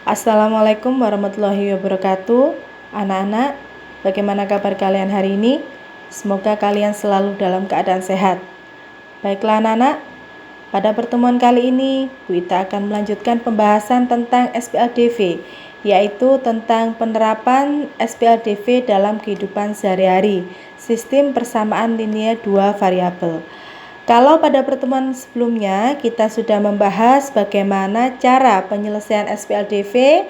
Assalamualaikum warahmatullahi wabarakatuh. Anak-anak, bagaimana kabar kalian hari ini? Semoga kalian selalu dalam keadaan sehat. Baiklah anak-anak, pada pertemuan kali ini Bu Ita akan melanjutkan pembahasan tentang SPLDV, yaitu tentang penerapan SPLDV dalam kehidupan sehari-hari, sistem persamaan linear dua variabel. Kalau pada pertemuan sebelumnya kita sudah membahas bagaimana cara penyelesaian SPLDV,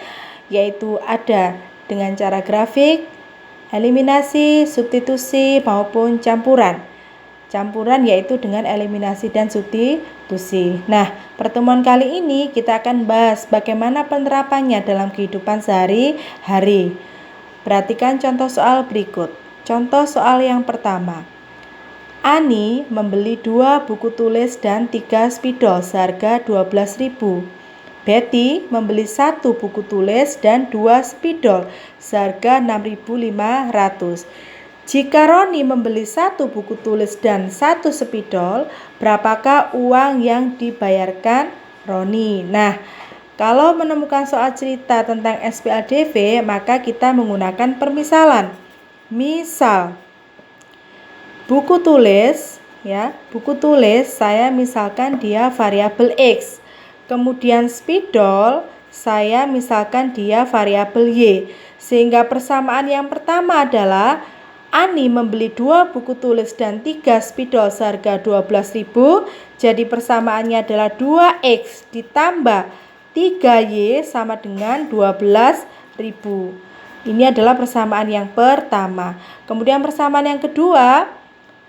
yaitu ada dengan cara grafik, eliminasi, substitusi maupun campuran. Campuran yaitu dengan eliminasi dan substitusi. Nah, pertemuan kali ini kita akan bahas bagaimana penerapannya dalam kehidupan sehari-hari. Perhatikan contoh soal berikut. Contoh soal yang pertama. Ani membeli 2 buku tulis dan 3 spidol seharga 12.000. Betty membeli 1 buku tulis dan 2 spidol seharga 6.500. Jika Roni membeli 1 buku tulis dan 1 spidol, berapakah uang yang dibayarkan Roni? Nah, kalau menemukan soal cerita tentang SPLDV, maka kita menggunakan permisalan. Misal, buku tulis saya misalkan dia variabel X. Kemudian spidol saya misalkan dia variabel Y. Sehingga persamaan yang pertama adalah Ani membeli 2 buku tulis dan 3 spidol seharga 12.000. Jadi persamaannya adalah 2X ditambah 3Y sama dengan 12.000. Ini adalah persamaan yang pertama. Kemudian persamaan yang kedua,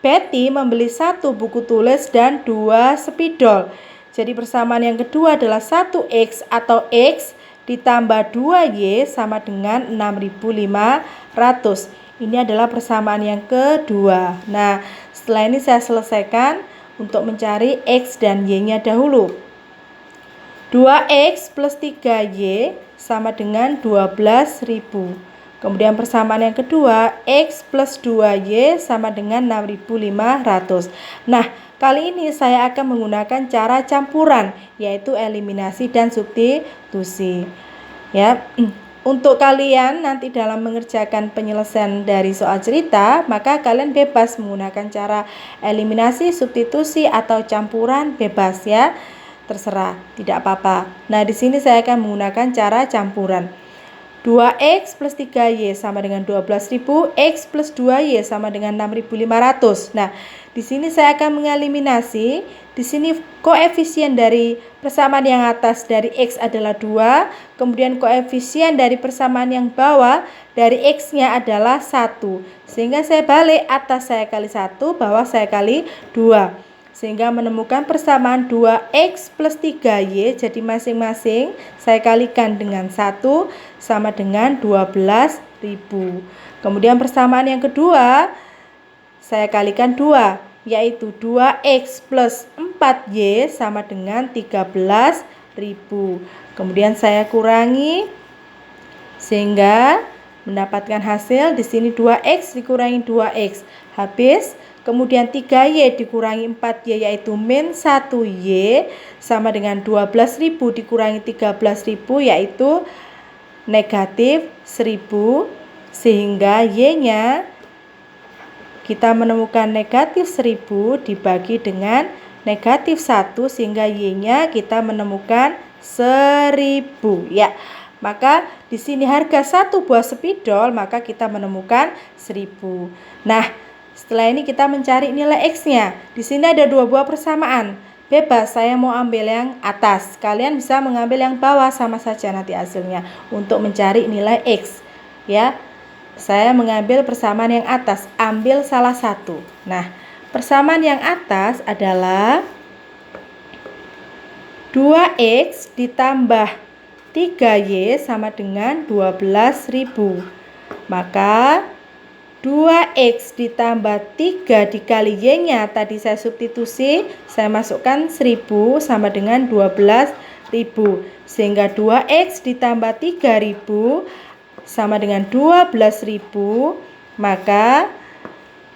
Betty membeli 1 buku tulis dan 2 spidol. Jadi persamaan yang kedua adalah 1X atau X ditambah 2Y sama dengan 6.500. Ini adalah persamaan yang kedua. Nah, setelah ini saya selesaikan untuk mencari X dan Y-nya dahulu. 2X plus 3Y sama dengan 12.000. Kemudian persamaan yang kedua, X plus 2Y sama dengan 6.500. Nah, kali ini saya akan menggunakan cara campuran, yaitu eliminasi dan substitusi. Ya, untuk kalian nanti dalam mengerjakan penyelesaian dari soal cerita, maka kalian bebas menggunakan cara eliminasi, substitusi atau campuran, bebas ya. Terserah, tidak apa-apa. Nah, di sini saya akan menggunakan cara campuran. 2X plus 3Y sama dengan 12.000, X plus 2Y sama dengan 6.500. Nah, di sini saya akan mengeliminasi. Di sini koefisien dari persamaan yang atas dari X adalah 2, kemudian koefisien dari persamaan yang bawah dari X-nya adalah 1. Sehingga saya balik, atas saya kali 1, bawah saya kali 2. Sehingga menemukan persamaan 2X plus 3Y, jadi masing-masing saya kalikan dengan 1 sama dengan 12.000. Kemudian persamaan yang kedua saya kalikan 2, yaitu 2X plus 4Y sama dengan 13.000. Kemudian saya kurangi sehingga mendapatkan hasil di sini 2X dikurangi 2X habis. Kemudian 3Y dikurangi 4Y yaitu min 1Y sama dengan 12.000 dikurangi 13.000 yaitu negatif 1.000. Sehingga Y-nya kita menemukan negatif 1.000 dibagi dengan negatif 1 sehingga Y-nya kita menemukan 1.000 ya. Maka di sini harga 1 buah spidol maka kita menemukan 1.000. Nah, setelah ini kita mencari nilai X-nya. Di sini ada 2 buah persamaan. Bebas, saya mau ambil yang atas. Kalian bisa mengambil yang bawah, sama saja nanti hasilnya untuk mencari nilai X. Ya, saya mengambil persamaan yang atas. Ambil salah satu. Nah, persamaan yang atas adalah 2X ditambah 3Y sama dengan 12.000. Maka 2X ditambah 3 dikali Y-nya tadi saya substitusi, saya masukkan 1.000 sama dengan 12.000. Sehingga 2X ditambah 3.000 sama dengan 12.000. Maka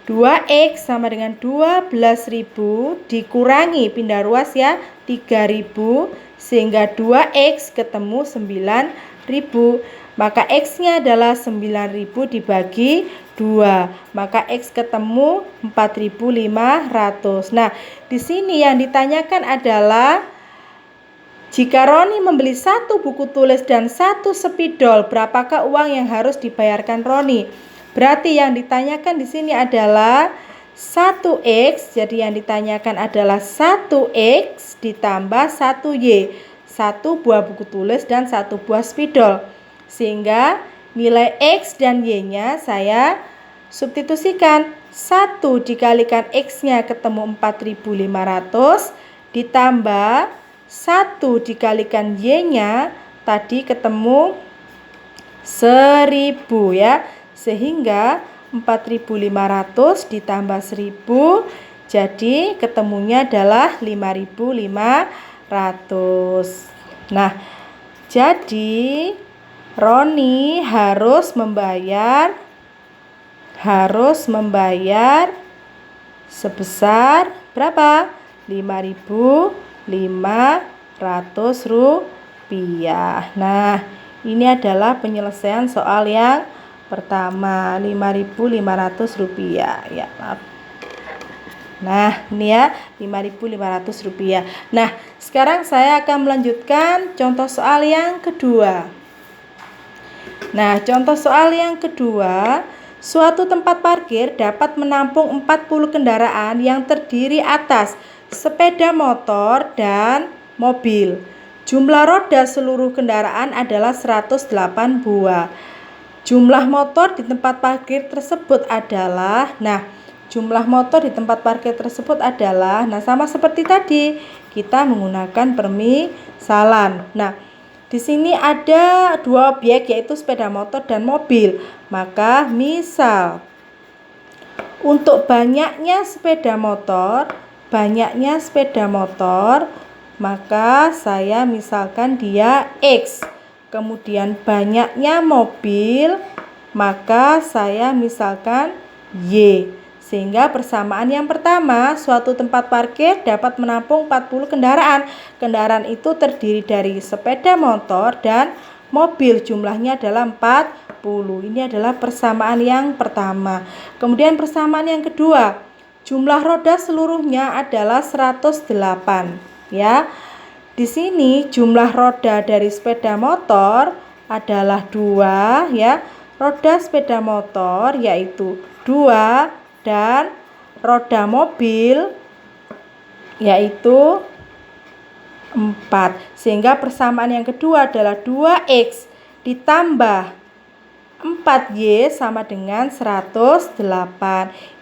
2X sama dengan 12.000 dikurangi, pindah ruas ya, 3.000 sehingga 2X ketemu 9.000. Maka X-nya adalah 9.000 dibagi 2. Maka X ketemu 4.500. Nah, di sini yang ditanyakan adalah jika Roni membeli 1 buku tulis dan 1 spidol, berapakah uang yang harus dibayarkan Roni? Berarti yang ditanyakan di sini adalah 1X. Jadi yang ditanyakan adalah 1X ditambah 1Y. 1 buah buku tulis dan 1 buah spidol. Sehingga nilai X dan Y-nya saya substitusikan. 1 dikalikan X-nya ketemu 4.500 ditambah 1 dikalikan Y-nya tadi ketemu 1.000 ya. Sehingga 4.500 ditambah 1.000 jadi ketemunya adalah 5.500. Nah, jadi Roni harus membayar sebesar berapa? 5.500 rupiah. Nah, ini adalah penyelesaian soal yang pertama, 5.500 rupiah ya, maaf. Nah, ini ya 5.500 rupiah. Nah, sekarang saya akan melanjutkan contoh soal yang kedua. Nah, contoh soal yang kedua, suatu tempat parkir dapat menampung 40 kendaraan yang terdiri atas sepeda motor dan mobil. Jumlah roda seluruh kendaraan adalah 108 buah. Jumlah motor di tempat parkir tersebut adalah, jumlah motor di tempat parkir tersebut adalah, sama seperti tadi, kita menggunakan permisalan. Nah, di sini ada 2 objek yaitu sepeda motor dan mobil. Maka misal untuk banyaknya sepeda motor, maka saya misalkan dia X. Kemudian banyaknya mobil, maka saya misalkan Y. Sehingga persamaan yang pertama, suatu tempat parkir dapat menampung 40 kendaraan. Kendaraan itu terdiri dari sepeda motor dan mobil. Jumlahnya adalah 40. Ini adalah persamaan yang pertama. Kemudian persamaan yang kedua, jumlah roda seluruhnya adalah 108. Ya. Di sini jumlah roda dari sepeda motor adalah 2 ya. Roda sepeda motor yaitu 2 dan roda mobil yaitu 4. Sehingga persamaan yang kedua adalah 2X ditambah 4Y sama dengan 108.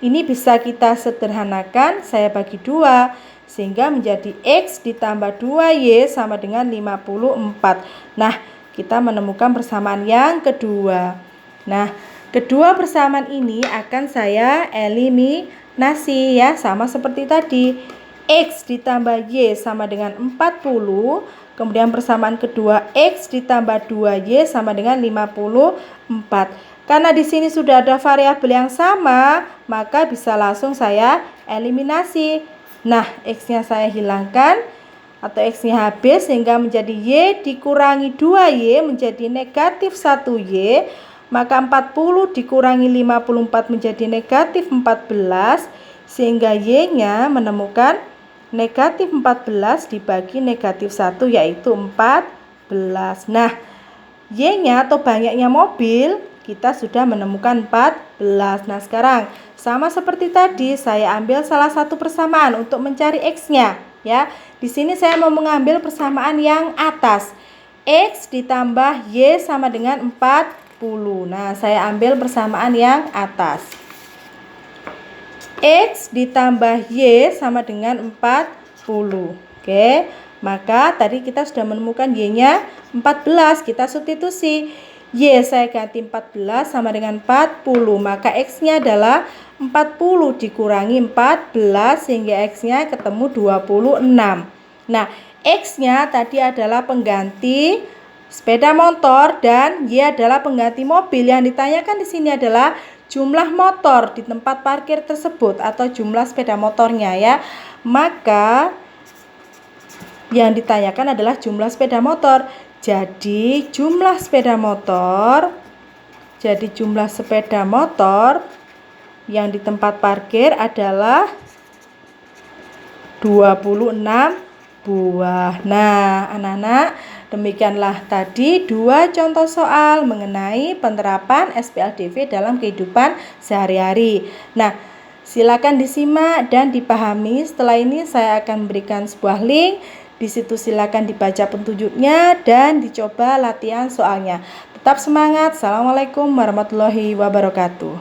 Ini bisa kita sederhanakan, saya bagi 2 sehingga menjadi X ditambah 2Y sama dengan 54. Nah, kita menemukan persamaan yang kedua. Nah, kedua persamaan ini akan saya eliminasi ya, sama seperti tadi. X ditambah Y sama dengan 40. Kemudian persamaan kedua X ditambah 2Y sama dengan 54. Karena di sini sudah ada variabel yang sama, maka bisa langsung saya eliminasi. Nah, X-nya saya hilangkan atau X-nya habis sehingga menjadi Y dikurangi 2Y menjadi negatif 1Y. Maka 40 dikurangi 54 menjadi negatif 14. Sehingga Y-nya menemukan negatif 14 dibagi negatif 1 yaitu 14. Nah, Y-nya atau banyaknya mobil kita sudah menemukan 14. Nah, sekarang sama seperti tadi saya ambil salah satu persamaan untuk mencari X-nya ya. Di sini saya mau mengambil persamaan yang atas. X ditambah Y sama dengan 40. Nah, saya ambil persamaan yang atas. X ditambah Y sama dengan 40. Oke, maka tadi kita sudah menemukan Y-nya 14. Kita substitusi. Y saya ganti 14 sama dengan 40. Maka X-nya adalah 40 dikurangi 14 sehingga X-nya ketemu 26. Nah, X-nya tadi adalah pengganti sepeda motor dan Y adalah pengganti mobil. Yang ditanyakan di sini adalah jumlah motor di tempat parkir tersebut atau jumlah sepeda motornya ya. Maka Yang ditanyakan adalah jumlah sepeda motor. Jadi jumlah sepeda motor yang di tempat parkir adalah 26 buah. Nah, anak-anak, demikianlah tadi 2 contoh soal mengenai penerapan SPLDV dalam kehidupan sehari-hari. Nah, silakan disimak dan dipahami. Setelah ini saya akan memberikan sebuah link. Di situ silakan dibaca petunjuknya dan dicoba latihan soalnya. Tetap semangat. Assalamualaikum warahmatullahi wabarakatuh.